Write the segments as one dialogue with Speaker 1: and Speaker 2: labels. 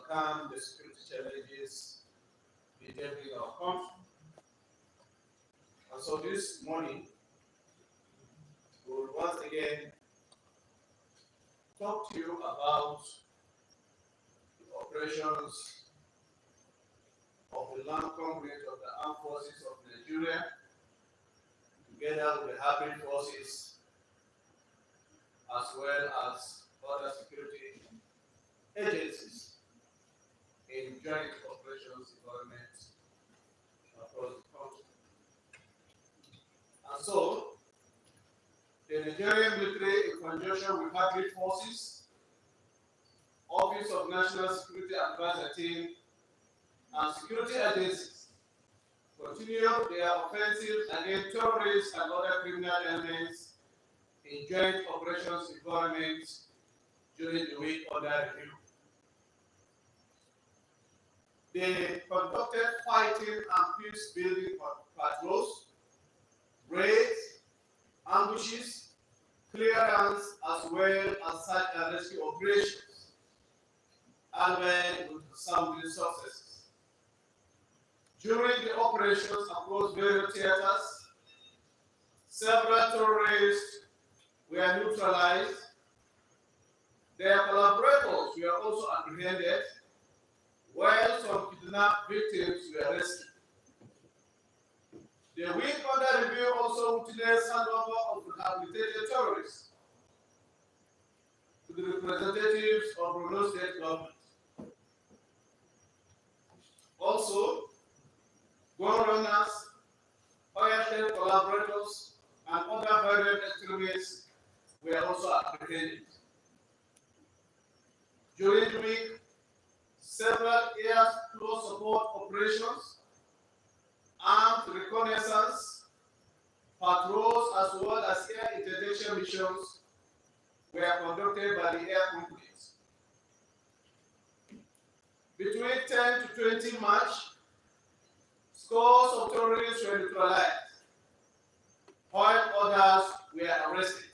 Speaker 1: overcome the security challenges bedeviling our country. And so this morning, we will once again talk to you about the operations of the land congregate of the armed forces of Nigeria, together with the hybrid forces, as well as other security agencies in joint operations environment across the country. And so, the Nigerian military, in conjunction with hybrid forces, Office of National Security Advisor Team, and security agencies, continue their offensive against terrorists and other criminal elements in joint operations environments during the week under review. They conducted fighting and peace-building patrols, raids, ambushes, clearance, as well as search and rescue operations, and were with sounding successes. During the operations across various theaters, several terrorists were neutralized. Their collaborators were also apprehended, while some kidnapped victims were rescued. The week under review also witnessed handover of rehabilitated terrorists to the representatives of Borno State government. Also, gun runners, oil collaborators, and other violent extremists were also apprehended. During the week, several air close support operations, armed reconnaissance, patrols, as well as air interdiction missions were conducted by the air companies. Between 10 to 20 March, scores of terrorists were neutralized, while others were arrested.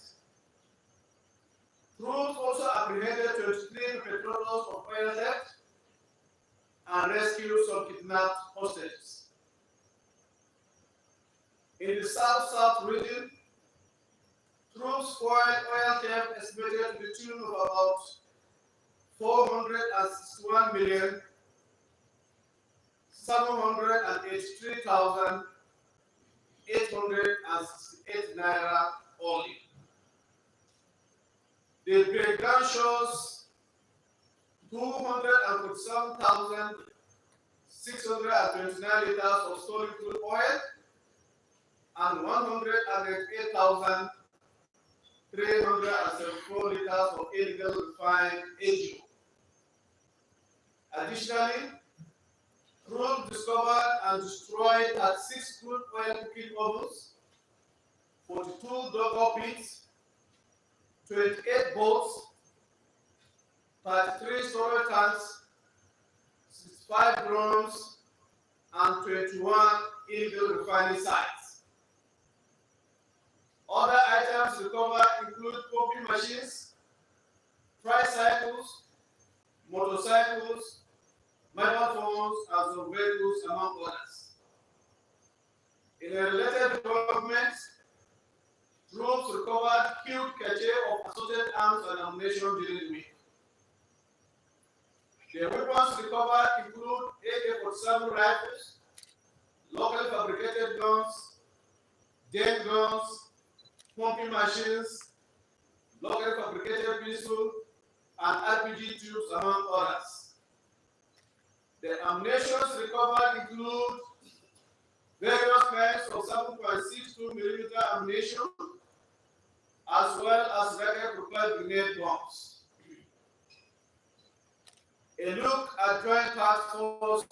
Speaker 1: Troops also apprehended 23 perpetrators of oil theft and rescued some kidnapped hostages. In the South-South region, troops foiled oil theft estimated to the tune of about 461,783,868 naira only. The breakdown shows 247,629 liters of stolen crude oil and 108,374 liters of illegal refined AGO. Additionally, troops discovered and destroyed at 6 crude oil cooking ovens, 42 dogger pits, 28 boats, 33 storage tanks, 65 drums, and 21 illegal refining sites. Other items recovered include pumping machines, tricycles, motorcycles, mobile phones, and some vehicles, among others. In a related development, troops recovered huge cache of assorted arms and ammunition during the week. The weapons recovered include AK-47 rifles, locally fabricated guns, den guns, pumping machines, locally fabricated pistols, and RPG tubes, among others. The ammunition recovered include various kinds of 7.62mm ammunition, as well as rocket-propelled grenade bombs. A look at Joint Task Force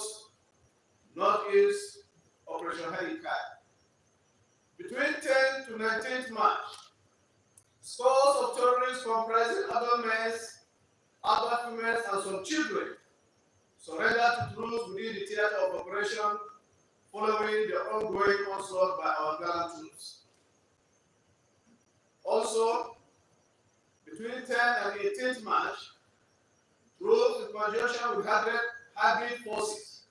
Speaker 1: Northeast Operation Hurricane. Between 10 to 19th March, scores of terrorists comprising adult males, adult females, and some children surrendered to troops within the theater of operation following the ongoing onslaught by our gallant troops. Also, between 10 and 18th March, Troops in conjunction with hybrid forces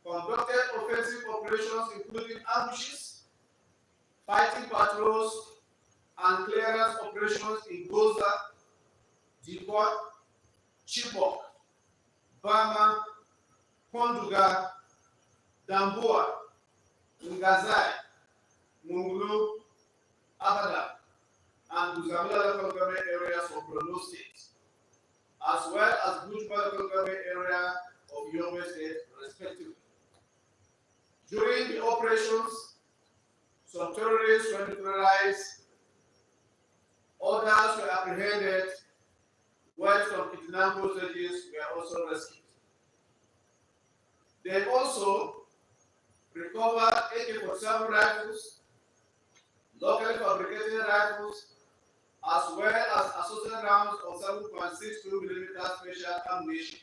Speaker 1: conducted offensive operations including ambushes, fighting patrols, and clearance operations in Goza, Dikwa, Chibok, Bama, Konduga, Damboa, Ngazai, Mungulu, Abada, and Guzamila local government areas of Borno State, as well as Bujba local government area of Yobe State, respectively. During the operations, some terrorists were neutralized, others were apprehended, while some kidnapped hostages were also rescued. They also recovered AK-47 rifles, locally fabricated rifles, as well as associated rounds of 7.62mm special ammunition.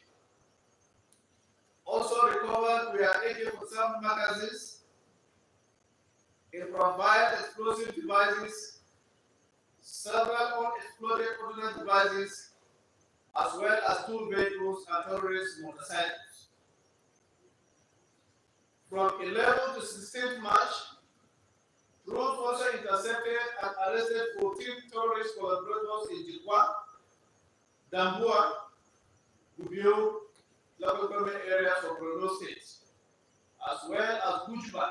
Speaker 1: Also recovered were AK-47 magazines, improvised explosive devices, several unexploded ordnance devices, as well as 2 vehicles and terrorist motorcycles. From 11 to 16th March, troops also intercepted and arrested 14 terrorist collaborators in Dikwa, Damboa, Gubiyo, local government areas of Borno State, as well as Bujba,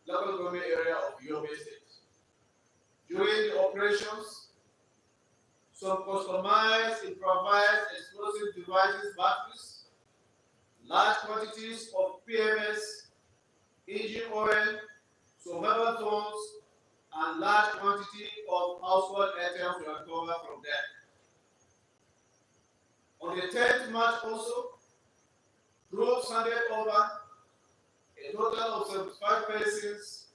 Speaker 1: local government area of Yobe State. During the operations, some customized, improvised explosive devices batteries, large quantities of PMS, engine oil, some mobile phones, and large quantity of household items were recovered from them. On the 10th March also, troops handed over a total of 75 persons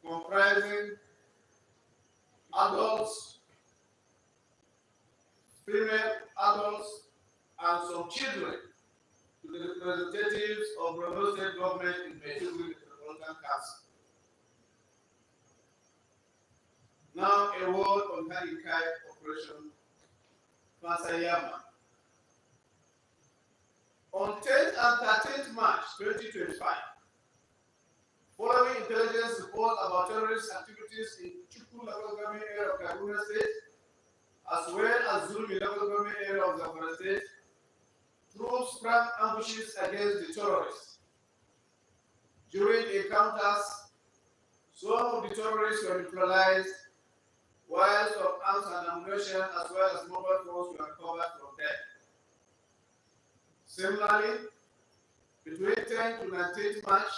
Speaker 1: comprising adults, female adults, and some children to the representatives of Borno State government in Maiduguri Metropolitan Council. Now a word on Harikai Operation Fasayama. On 10th and 13th March 2025, following intelligence reports about terrorist activities in Chukwu local government area of Kaduna State, as well as Zulmi local government area of Zamfara State, troops sprang ambushes against the terrorists. During encounters, some of the terrorists were neutralized, while some arms and ammunition as well as mobile phones were recovered from them. Similarly, between 10th to 19th March,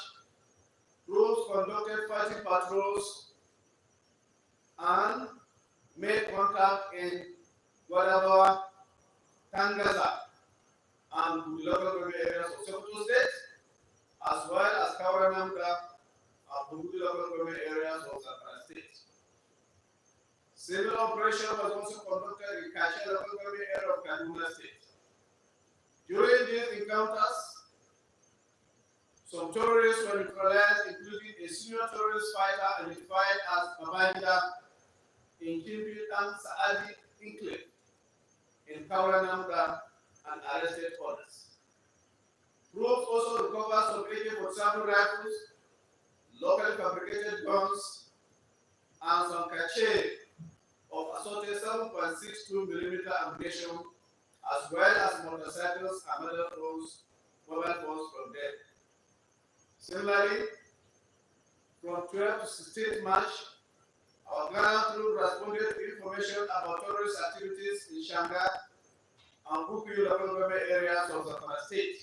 Speaker 1: troops conducted fighting patrols and made contact in Guadabawa, Tangaza, and the local government areas of Sokoto State, as well as Kauranamga and Bungudu local government areas of Zamfara State. Similar operation was also conducted in Kache local government area of Kaduna State. During these encounters, some terrorists were neutralized, including a senior terrorist fighter identified as Babangida in Kimpitan Saadi Enclave in Kauranamga, and arrested others. Troops also recovered some AK-47 rifles, locally fabricated guns, and some cache of assorted 7.62mm ammunition, as well as motorcycles and mobile phones from them. Similarly, from 12 to 16th March, our Ghana troops responded to information about terrorist activities in Shanga and Bukuyu local government areas of Zamfara State,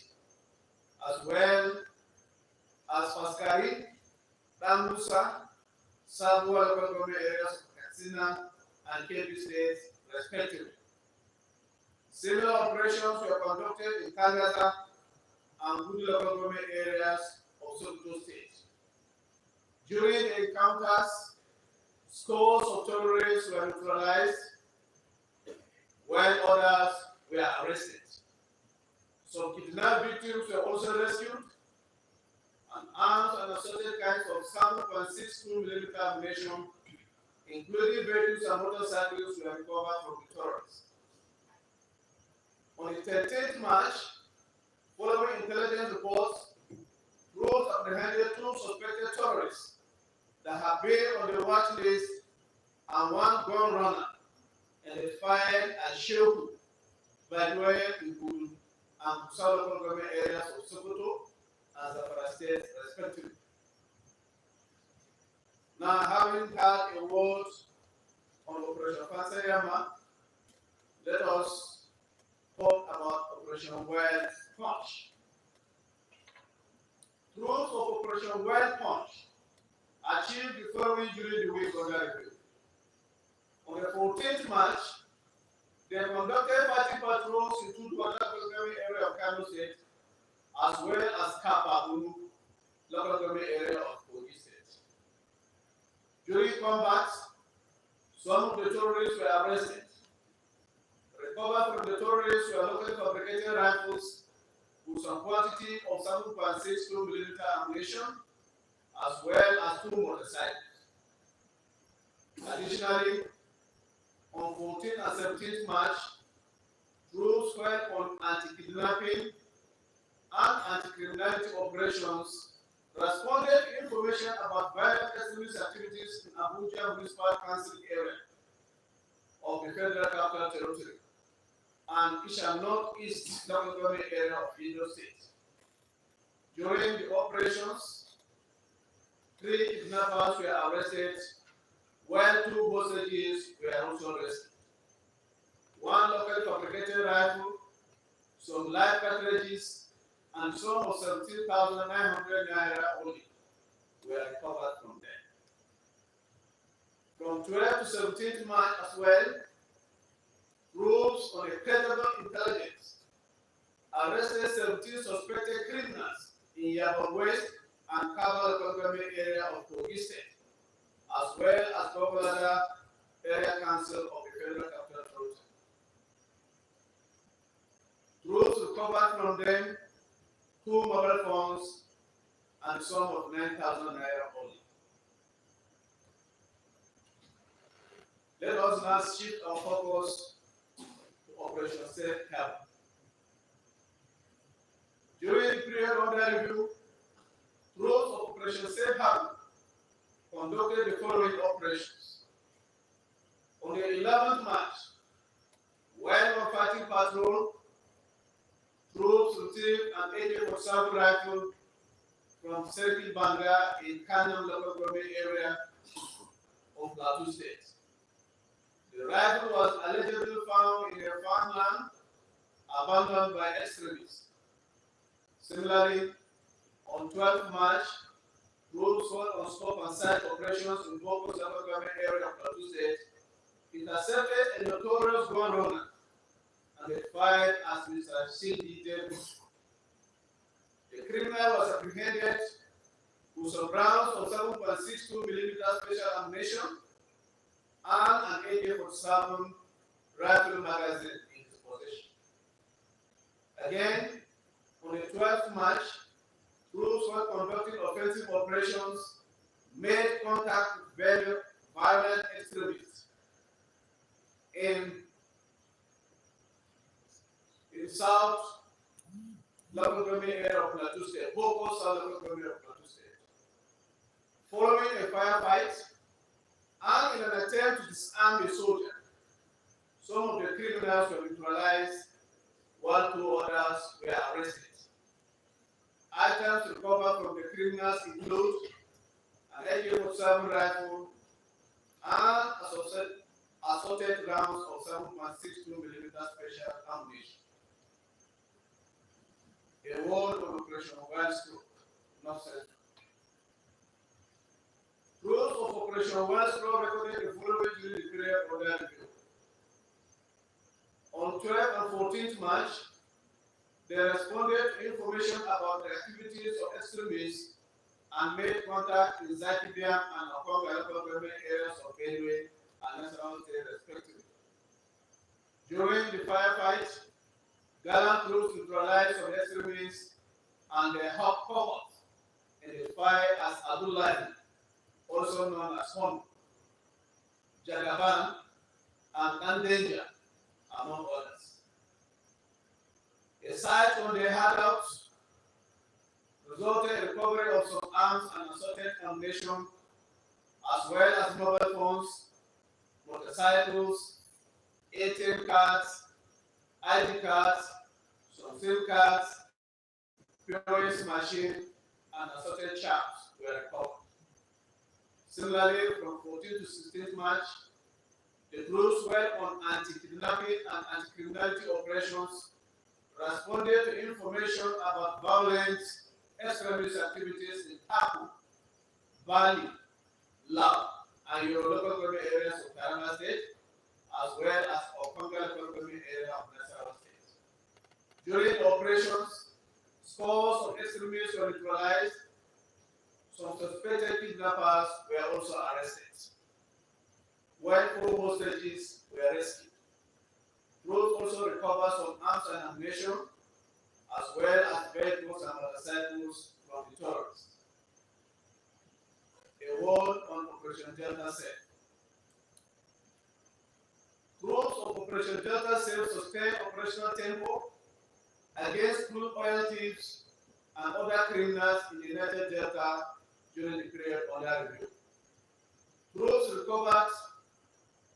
Speaker 1: as well as Faskari, Dambusa, Sabua local government areas of Katsina and Kebbi State, respectively. Similar operations were conducted in Tangaza and Gudu local government areas of Sokoto State. During the encounters, scores of terrorists were neutralized, while others were arrested. Some kidnapped victims were also rescued, and arms and assorted kinds of 7.62mm ammunition, including vehicles and motorcycles, were recovered from the terrorists. On the 13th March, following intelligence reports, troops apprehended 2 suspected terrorists that have been on the watch list and 1 gun runner identified as Shehu, Badway, Ikulu, and Kusala government areas of Sokoto and Zamfara State, respectively. Now, having had a word on Operation Fansayama, let us talk about Operation Wild Punch. Troops of Operation Wild Punch achieved the following during the week under review. On the 14th March, they conducted fighting patrols in two local government area of Kano State, as well as Kapabu, local government area of Kogi State. During combat, some of the terrorists were arrested. Recovered from the terrorists were locally fabricated rifles with some quantity of 7.62mm ammunition, as well as 2 motorcycles. Additionally, on 14th and 17th March, troops worked on anti-kidnapping and anti-criminality operations, responded to information about violent extremist activities in Abuja Municipal Council area of the Federal Capital Territory and Isha Northeast local government area of Edo State. During the operations, 3 kidnappers were arrested, while 2 hostages were also arrested. 1 locally fabricated rifle, some live cartridges, and some of 17,900 naira only were recovered from them. From 12th to 17th March as well, troops on a credible intelligence arrested 17 suspected criminals in Yabon West and Kabul government area of Kogi State, as well as Gobolada Area Council of the Federal Capital Territory. Troops recovered from them 2 mobile phones and a sum of 9,000 naira only. Let us now shift our focus to Operation Safe Haven. During the period under review, troops of Operation Safe Haven conducted the following operations. On the 11th March, while on fighting patrol, troops received an AK-47 rifle from Circle Banga in Kanam local government area of Plateau State. The rifle was allegedly found in a farmland abandoned by extremists. Similarly, on 12th March, troops were on stop and sight operations in Boko local government area of Plateau State, intercepted a notorious gun runner and identified as Mr. C.D. Davis. The criminal was apprehended with some rounds of 7.62mm special ammunition and an AK-47 rifle magazine in his possession. Again, on the 12th March, troops were conducting offensive operations, made contact with very violent extremists in South local government area of Plateau State, Boko South local government of Plateau State. Following a firefight and in an attempt to disarm a soldier, some of the criminals were neutralized while 2 others were arrested. Items recovered from the criminals include an AK-47 rifle and assorted rounds of 7.62mm special ammunition. A word on Operation Wellstroke, North Central. Troops of Operation Wellstroke recorded the following during the period of their review. On 12th and 14th March, they responded to information about the activities of extremists and made contact in Zakibiam and Okonga local government areas of Benue and National State respectively. During the firefight, gallant troops neutralized some extremists and their hot cohort, identified as Abdullahi, also known as Hon, Jagaban, and Kandenja, among others. site on their hideouts resulted in recovery of some arms and assorted ammunition, as well as mobile phones, motorcycles, ATM cards, ID cards, some SIM cards, POS machine, and assorted chaps were recovered. Similarly, from 14th to 16th March, the troops went on anti-kidnapping and anti-criminality operations, responded to information about violent extremist activities in Taku, Bali, Lao, and your local government areas of Taraba State, as well as Okanga local government area of Nasarawa State. During the operations, scores of extremists were neutralized. Some suspected kidnappers were also arrested, while 4 hostages were rescued. Troops also recovered some arms and ammunition, as well as vehicles and motorcycles from the terrorists. A word on Operation Delta Safe. Troops of Operation Delta Safe sustained operational tempo against crude oil thieves and other criminals in the United Delta during the period under review. Troops recovered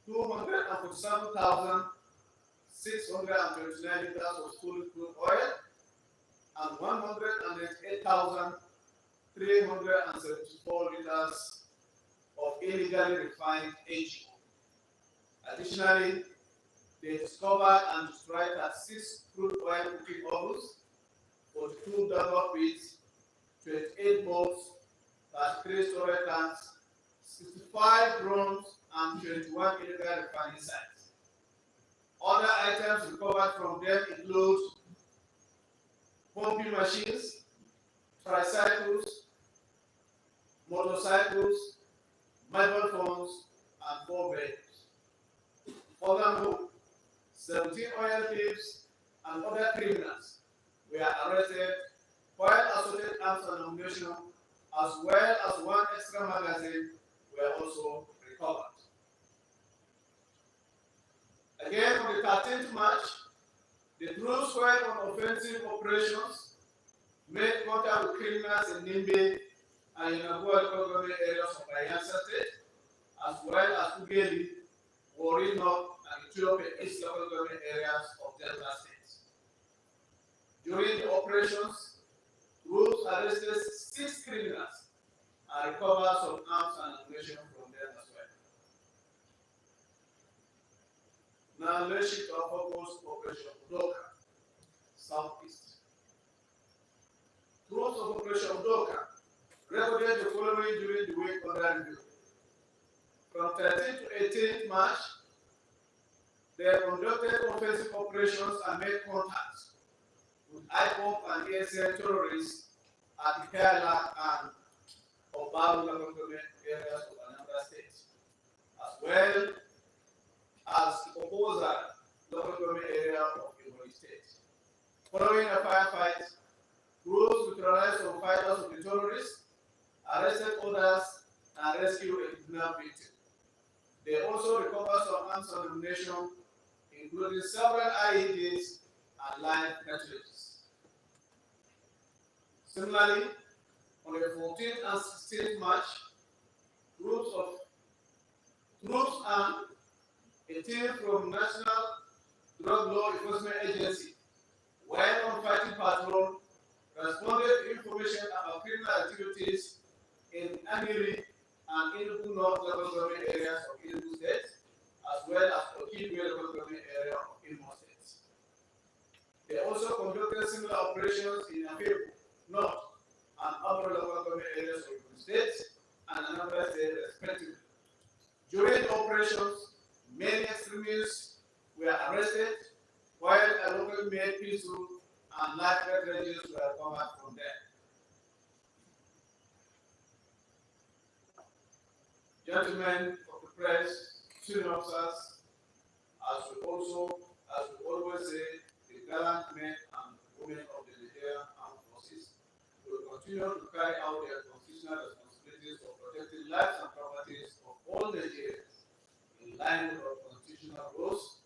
Speaker 1: 247,629 liters of stolen crude oil and 108,374 liters of illegally refined AG. Additionally, they discovered and destroyed 36 crude oil cooking ovens, 42 double pits, 28 boats, 33 storage tanks, 65 drones, and 21 illegal refining sites. Other items recovered from them include pumping machines, tricycles, motorcycles, mobile phones, and 4 vehicles. Furthermore, 17 oil thieves and other criminals were arrested, while assorted arms and ammunition, as well as 1 extra magazine, were also recovered. Again, on the 13th March, the troops went on offensive operations, made contact with criminals in Nimbe and Yanagoa local government areas of Bayelsa State, as well as Ugeli, Warri North, and Ethiopia East local government areas of Delta State. During the operations, troops arrested 6 criminals and recovered some arms and ammunition from them as well. Now let's shift our focus to Operation Udoka, Southeast. Troops of Operation Udoka recorded the following during the week under review. From 13th to 18th March, they conducted offensive operations and made contacts with IPOB and ESL terrorists at the Kerala and Obaru local government areas of Anambra State, as well as the Oposa local government area of Ebonyi State. Following a firefight, groups neutralized some fighters of the terrorists, arrested others, and rescued a kidnapped victim. They also recovered some arms and ammunition, including several IEDs and live cartridges. Similarly, on the 14th and 16th March, groups and a team from National Drug Law Enforcement Agency, while on fighting patrol, responded to information about criminal activities in Aniri and Enugu North local government areas of Enugu State, as well as Okigwe local government area of Imo State. They also conducted similar operations in Afeku North and other local government areas of Imo State and Anambra State respectively. During the operations, many extremists were arrested, while a local made pistol and live cartridges were recovered from them. Gentlemen of the press, senior officers, as we always say, the gallant men and women of the Nigerian Armed Forces will continue to carry out their constitutional responsibilities for protecting lives and properties of all Nigerians in line with our constitutional rules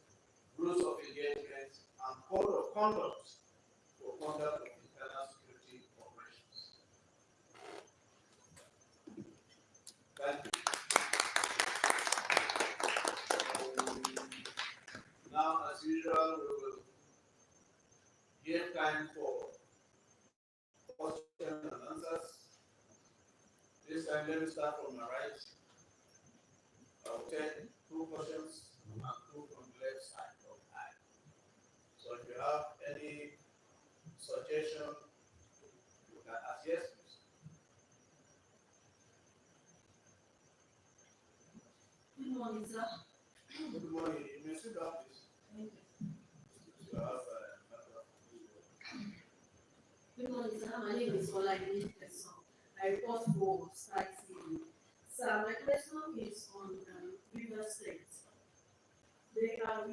Speaker 1: of engagement, and code of conduct conduct of internal security operations. Thank you. Now, as usual, we will give time for questions and answers. This time, let me start from my right. I will take 2 questions and 2 from the left side of I. So if you have any suggestion, you can ask yes, please.
Speaker 2: Good morning, sir.
Speaker 1: Good morning. You may sit down, please.
Speaker 2: Thank you.
Speaker 1: You have,
Speaker 2: Good morning, sir. My name is Olaide Person. I report for Sky TV. Sir, my question is on River State.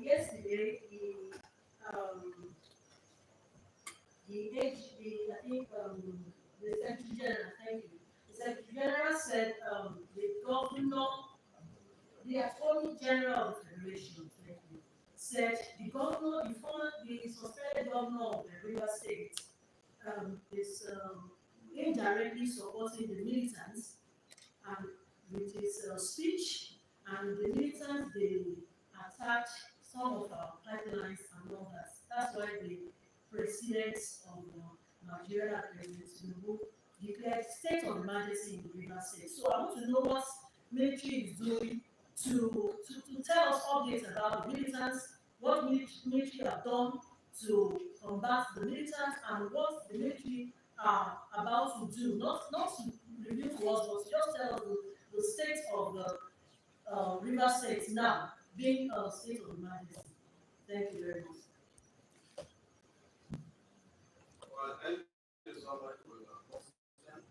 Speaker 2: Yesterday, the Secretary General, thank you. The Secretary General said the Attorney General of the Federation, thank you, said the suspended governor of the River State is indirectly supporting the militants and with his speech, and the militants they attack some of our pipelines and all that. That's why the president of Nigeria, President Tinubu, declared state of emergency in the River State. So I want to know what military is doing to tell us updates about the militants, what military have done to combat the militants, and what the military are about to do, not to review to us, but to just tell us the state of the River State now, being a state of emergency. Thank you very much.
Speaker 1: well, thank you so much for your question.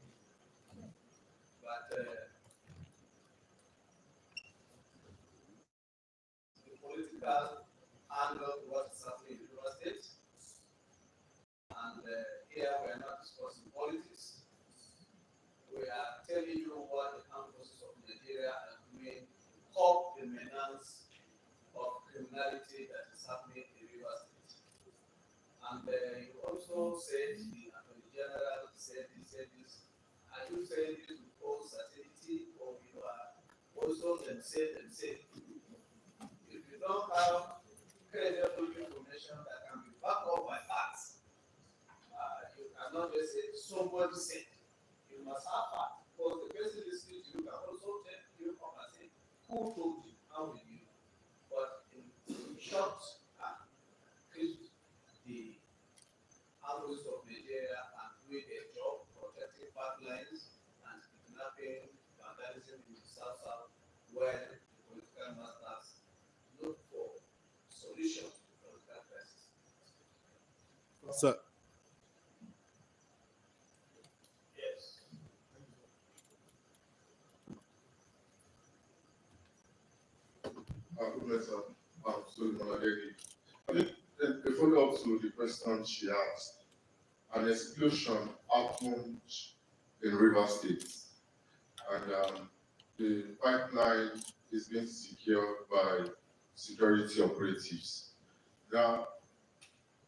Speaker 1: But the political angle to what is happening in the River State, and here we are not discussing politics. We are telling you what the armed forces of Nigeria are doing to curb the menace of criminality that is happening in River State. And you also said the Attorney General said this. Are you saying this with all certainty, or you are also them say? If you don't have credible information that can be backed up by facts, you cannot just say somebody said. You must have facts, because the person listening to you can also tell you up and say, who told you, how did you? But in short, the armies of Nigeria are doing their job, protecting pipelines and kidnapping, vandalism in the South, where the political masters look for solutions to the political crisis.
Speaker 3: Sir,
Speaker 1: Yes.
Speaker 3: good morning, sir. Suleiman Adeni. I think a follow-up to the question she asked. An explosion happened in River State, and the pipeline is being secured by security operatives. Now,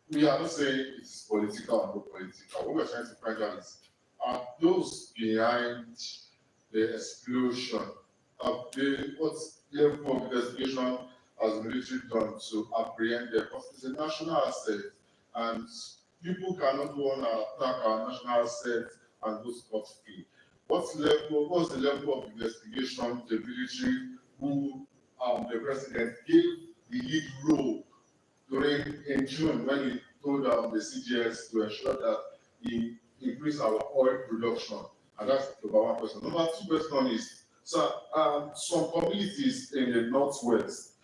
Speaker 3: we are not saying it is political or not political. What we're trying to find out is, are those behind the explosion, what level of investigation has the military done to apprehend them? Because it's a national asset, and people cannot go on and attack our national asset and go scot-free. What's the level of investigation the military, who the president gave the lead role in June when he told the CGS to ensure that he increase our oil production? And that's number 1 question. Number 2 question is, so some communities in the northwest,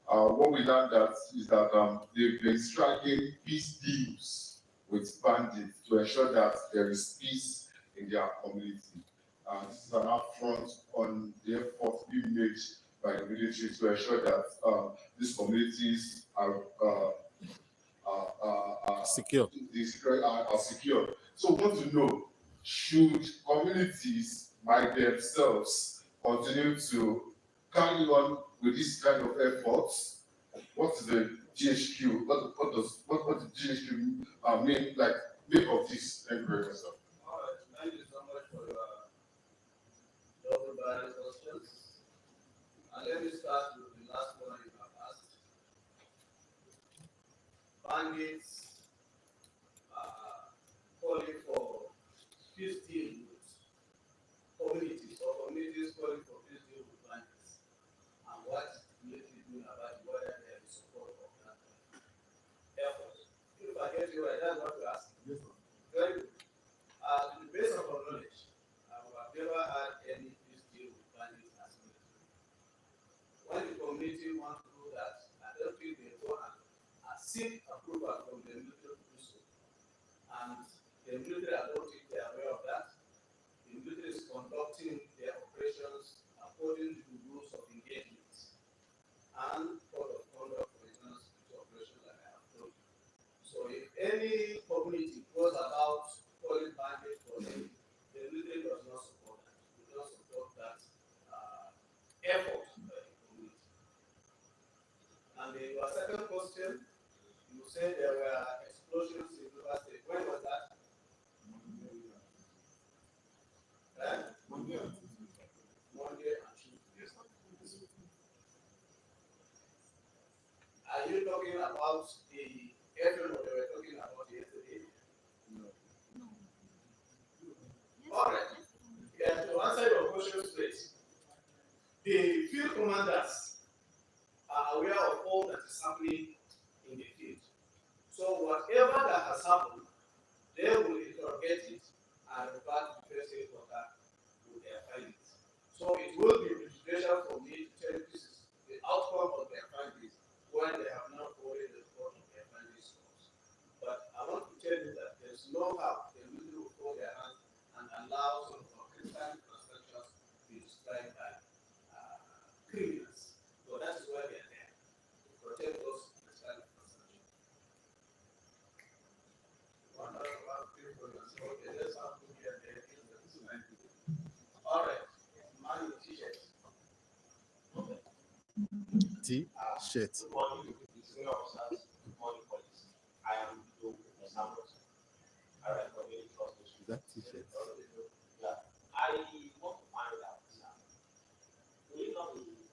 Speaker 3: what we learned is that they've been striking peace deals with bandits to ensure that there is peace in their community. This is an affront on the effort being made by the military to ensure that these communities are
Speaker 4: secure.
Speaker 3: Are secure. So we want to know, should communities by themselves continue to carry on with this kind of efforts? What is the GHQ? What does the GHQ mean? Like, make of this. Thank you very much, sir.
Speaker 1: All right, thank you so much for your double-barrel questions. And let me start with the last one you have asked. Bandits calling for peace deal with communities, or communities calling for peace deal with bandits. And what is the military doing about it, whether they have the support of that effort. If I get you right, that's what you're asking.
Speaker 3: Yes, sir.
Speaker 1: Very good. To the best of our knowledge, we have never had any peace deal with bandits as military. When the community wants to do that, I don't think they go and seek approval from the military to do so. And the military, I don't think they are aware of that. The military is conducting their operations according to the rules of engagement and code of conduct for international security operations, like I have told you. So if any community goes about calling bandits for them, the military does not support that. We don't support that effort by the community. And your second question, you said there were explosions in River State. When was that? Monday and Tuesday. Yes. Are you talking about the airfield they were talking about yesterday?
Speaker 3: No.
Speaker 1: All right. Yeah, to answer your question straight, the field commanders are aware of all that is happening in the field. So whatever that has happened, they will interrogate it and report to the first aid worker with their findings. So it will be beneficial for me to tell you this is the outcome of their findings when they have not already the report of their findings. But I want to tell you that there's no how the military will hold their hands and allow some of our critical infrastructures to be destroyed by criminals. So that is why they are there, to protect those critical infrastructure. Okay, let's have to get there. All right, man in t-shirt.
Speaker 4: T-shirt.
Speaker 5: Good morning, senior officers. Good morning, police. I am Joe Samuels. I write for Daily Trust.
Speaker 4: Is that T-shirt?
Speaker 5: Yeah. I want to find out, will it not be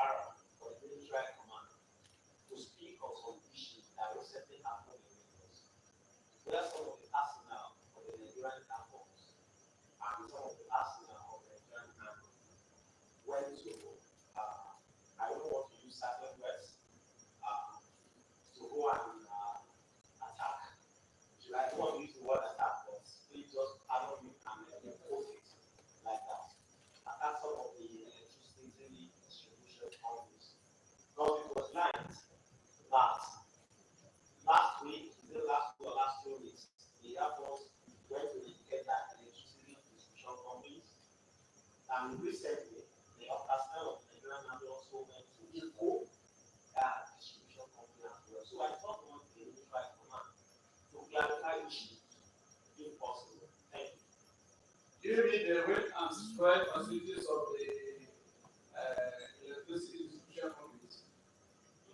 Speaker 5: Arab for the military command to speak of some issues that recently happened in Lagos, where some of the arsenal of the Nigerian Air Force and some of the arsenal of the Nigerian Army went to, I don't want to use certain words, to go and attack. I don't want to use the word attack, but please just pardon me and quote it like that. Attack some of the electricity distribution companies. Because it was learned that last week, last 2 weeks, the Air Force went to get that electricity distribution companies. And recently, the personnel of the Nigerian Army also went to IPOB that distribution company as well. So I thought we want the military command to clarify issues if possible. Thank you.
Speaker 1: Do you mean the went and destroyed facilities of the electricity distribution companies?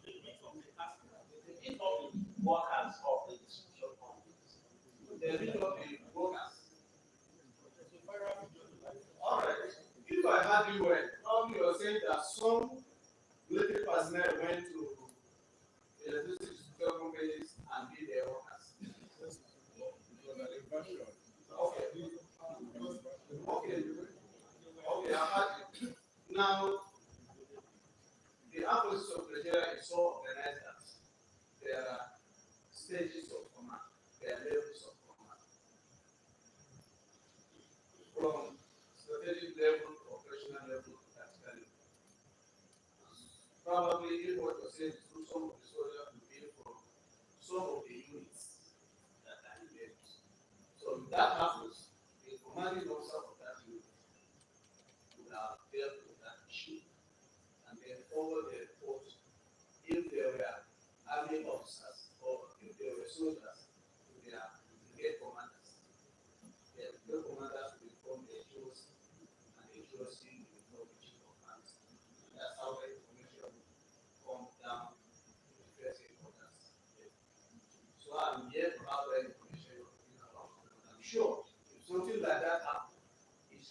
Speaker 5: The mix of the personnel, the mix of the workers of the distribution companies.
Speaker 1: The meet of the workers. All right. If I had you well, probably you're saying that some military personnel went to electricity distribution companies and did their workers. Okay. Okay, I had you. Now, the office of Nigeria is so organized that there are stages of command, there are levels of command. From strategic level to operational level to tactical level. Probably if what you're saying is true, some of the soldiers will be from some of the units that are in levels. So if that happens, the commanding officer of that unit will have dealt with that issue and then forward the report if there were army officers or if there were soldiers to their brigade commanders. The brigade commanders will inform the HOC and the HOC will inform the chief of arms. And that's how the information will come down to the first headquarters. So I'm here to have that information you're talking about.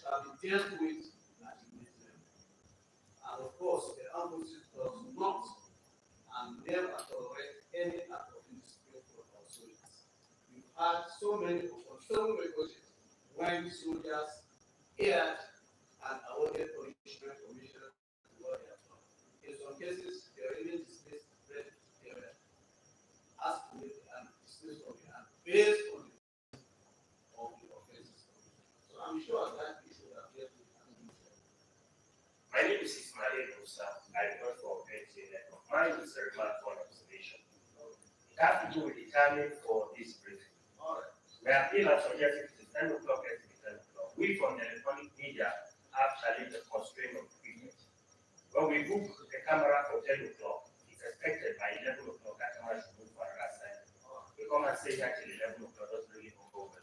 Speaker 1: shall be dealt with at the next level. And of course, the armed forces does not and never tolerate any act of indiscipline from our soldiers. We've had so many occasions when soldiers erred and awarded punishment commission to what they have done. In some cases, they are even dismissed asked to make and dismissed from the hand based on the offenses. So I'm sure that we should have dealt with as usual.
Speaker 6: My name is Ismail Musa. I work for NTA Network. Mine is a remarkable observation. It has to do with the timing for this briefing.
Speaker 1: All right.
Speaker 6: We have been suggesting to 10 o'clock at 10 o'clock. We from the electronic media have challenged the constraint of period. When we book the camera for 10 o'clock, it's expected by 11 o'clock that camera should move for another side. We come and say that till 11 o'clock doesn't really go over.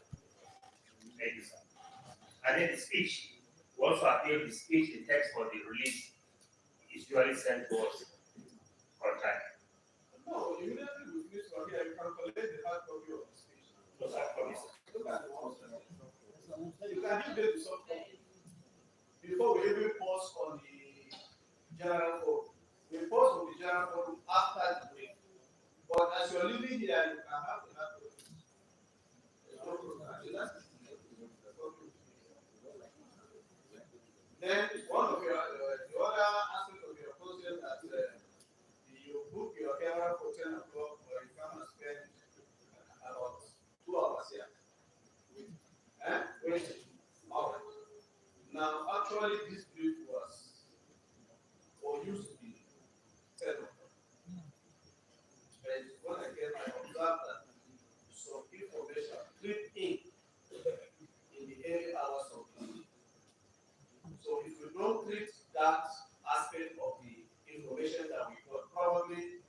Speaker 6: Thank you, sir. And then the speech, we also appeal the speech, the text for the release is usually sent to us on time.
Speaker 1: No, immediately we finish from here, you can collect the hard copy of the speech.
Speaker 6: Those are promises.
Speaker 1: Look at the ones that you can give them to soft copy. Before we even pause on the general forum. We pause on the general forum after the break. But as you're leaving here, you can have the hard copy. There's no problem. Then one of your the other aspect of your process that you book your camera for 10 o'clock, or you come and spend about 2 hours here. Wait. All right. Now, actually, this brief was or used to be 10 o'clock. But when I came, I observed that some information creep in the early hours of the day. So if we don't treat that aspect of the information that we got, probably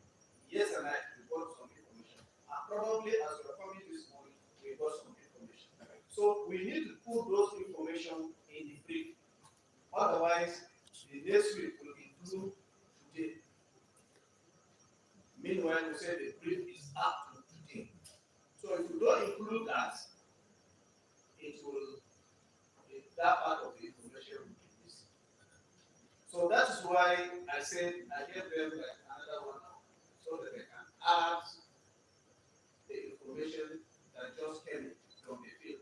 Speaker 1: yes and I we got some information. And probably as we're coming this morning, we got some information. So we need to put those information in the brief. Otherwise, the next week will include today. Meanwhile, we say the brief is up to today. So if we don't include that, it will that part of the information will be missing. So that's why I said I gave them like another 1 hour so that they can add the information that just came from the field.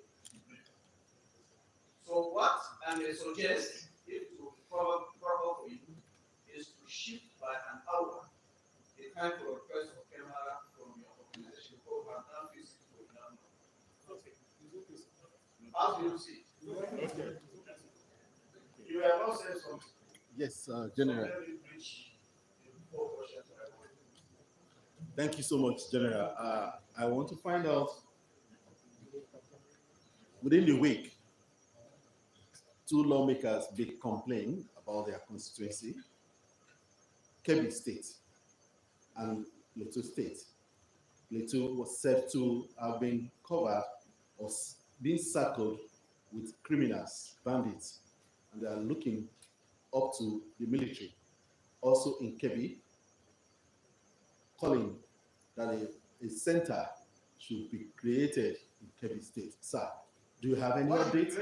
Speaker 1: So what I may suggest, if it will be proper for you, is to shift by an hour the time for request of camera from your organization program and physical program. Okay. How do you see?
Speaker 4: Okay.
Speaker 1: You have not said something.
Speaker 4: Yes, General.
Speaker 1: So let me reach the 4 questions I want.
Speaker 4: Thank you so much, General. I want to find out within the week, 2 lawmakers did complain about their constituency, Kebbi State and Plateau State. Plateau was said to have been covered or being circled with criminals, bandits, and they are looking up to the military. Also in Kebbi, calling that a center should be created in Kebbi State. Sir, do you have any updates?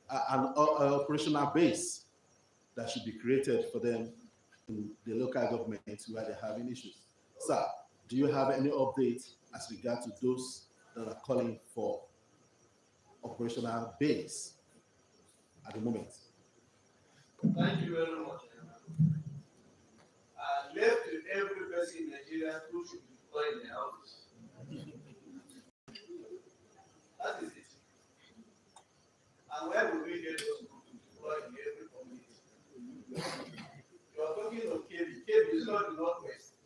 Speaker 4: An operational base that should be created for them in the local government where they're having issues. Sir, do you have any updates as regard to those that are calling for operational base at the moment?
Speaker 1: Thank you very much. Left to every person in Nigeria who should be deployed in their houses. That is it. And where will we get those people to deploy in every community? You are talking of Kebbi. Kebbi is not the Northwest.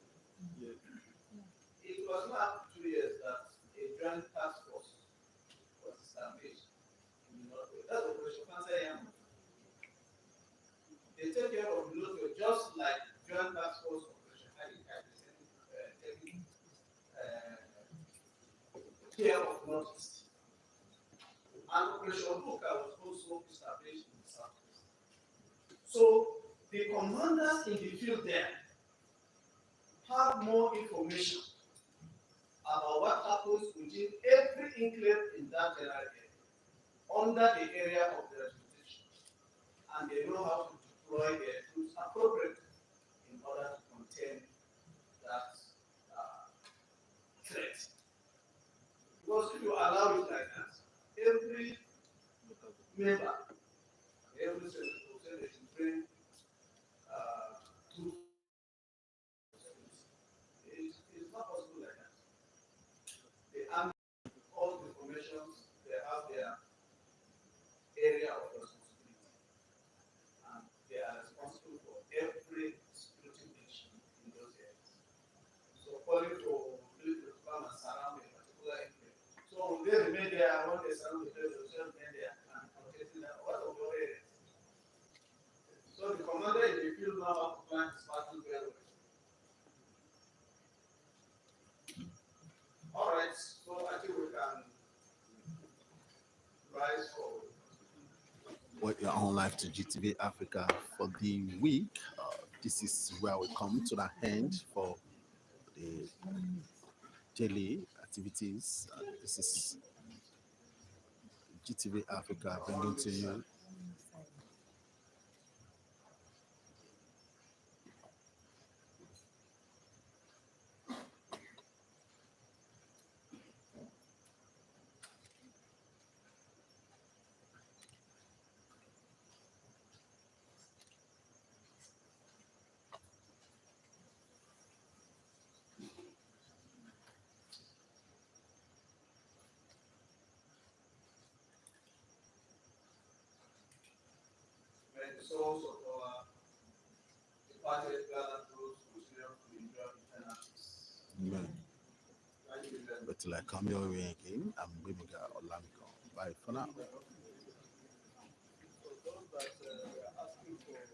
Speaker 1: It was not 2 years that a joint task force was established in the Northwest. That's Operation Fancy. They take care of the Northwest just like joint task force operation taking care of Northeast. And Operation Hooker was also established in the Southwest. So the commanders in the field there have more information about what happens within every enclave in that general area. under the area of their jurisdiction, and they know how to deploy their tools appropriately in order to contain that threat. Because if you allow it like that, every member, every citizen will say they should bring tools. It's not possible like that. They have all the information, they have their area of responsibility, and they are responsible for every security mission in those areas. So calling for military to come and surround a particular area. So when they remain there, when they surround the place, they will remain there and protecting that what of your areas. So the commander in the field now have to plan his battle very well. All right, so I think we can rise forward.
Speaker 4: What you're on live to GTV Africa for the week. This is where we come to the end for the daily activities. This is GTV Africa bringing to you
Speaker 1: May the souls of our departed gallant troops continue to enjoy eternal peace.
Speaker 4: Amen.
Speaker 1: Thank you very much.
Speaker 4: But till I come your way again, I'm Bimiga Olamiko. Bye for now.